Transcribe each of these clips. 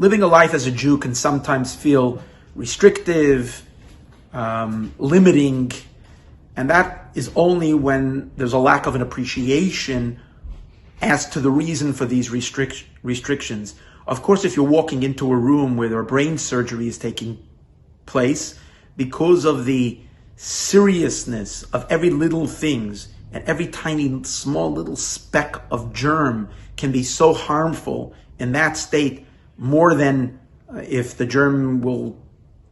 living a life as a Jew can sometimes feel restrictive, limiting, and that is only when there's a lack of an appreciation as to the reason for these restrictions. Of course, if you're walking into a room where a brain surgery is taking place, because of the seriousness of every little things, and every tiny, small little speck of germ can be so harmful in that state, more than if the germ will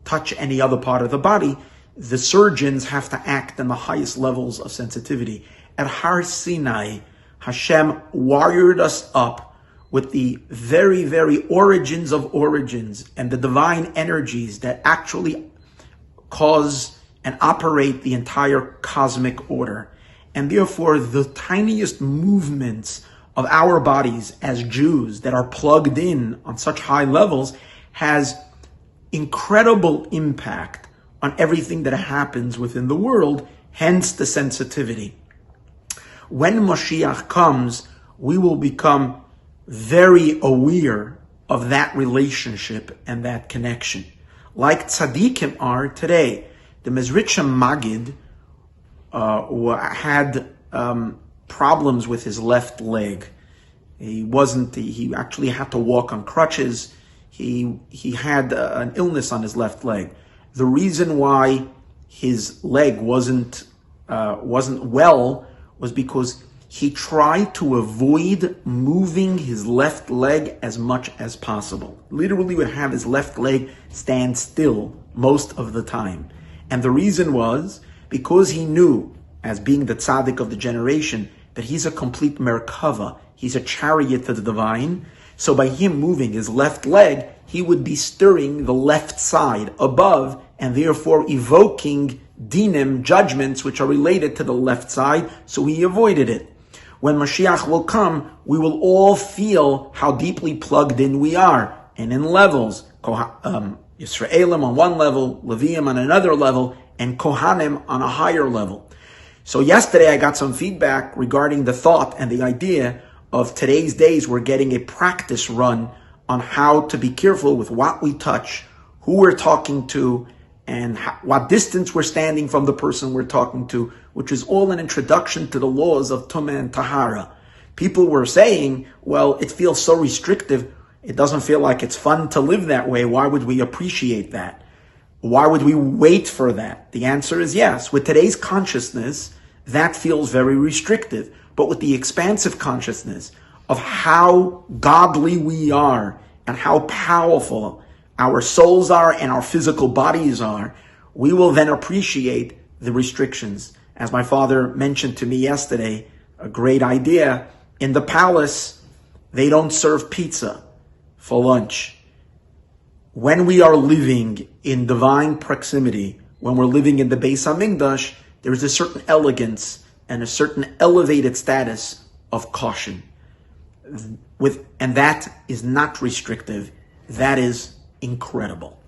touch any other part of the body, the surgeons have to act in the highest levels of sensitivity. At Har Sinai, Hashem wired us up with the very, very origins of origins and the divine energies that actually cause and operate the entire cosmic order. And therefore, the tiniest movements of our bodies as Jews that are plugged in on such high levels has incredible impact on everything that happens within the world, hence the sensitivity. When Mashiach comes, we will become very aware of that relationship and that connection. Like tzaddikim are today. The Mezritcha Magid had problems with his left leg. He actually had to walk on crutches. He had an illness on his left leg. The reason why his leg wasn't well was because he tried to avoid moving his left leg as much as possible. Literally would have his left leg stand still most of the time. And the reason was because he knew, as being the tzaddik of the generation, that he's a complete merkava. He's a chariot to the divine. So by him moving his left leg, he would be stirring the left side above and therefore evoking dinim, judgments, which are related to the left side. So he avoided it. When Mashiach will come, we will all feel how deeply plugged in we are. And in levels, Yisroelim on one level, Leviim on another level, and Kohanim on a higher level. So yesterday I got some feedback regarding the thought and the idea of today's days. We're getting a practice run on how to be careful with what we touch, who we're talking to, and what distance we're standing from the person we're talking to, which is all an introduction to the laws of Tumah and Tahara. People were saying, well, it feels so restrictive. It doesn't feel like it's fun to live that way. Why would we appreciate that? Why would we wait for that? The answer is yes. With today's consciousness, that feels very restrictive. But with the expansive consciousness of how godly we are and how powerful our souls are and our physical bodies are, we will then appreciate the restrictions. As my father mentioned to me yesterday, a great idea. In the palace, they don't serve pizza for lunch. When we are living in divine proximity, when we're living in the Beis HaMikdash, there is a certain elegance and a certain elevated status of caution. And that is not restrictive. That is incredible.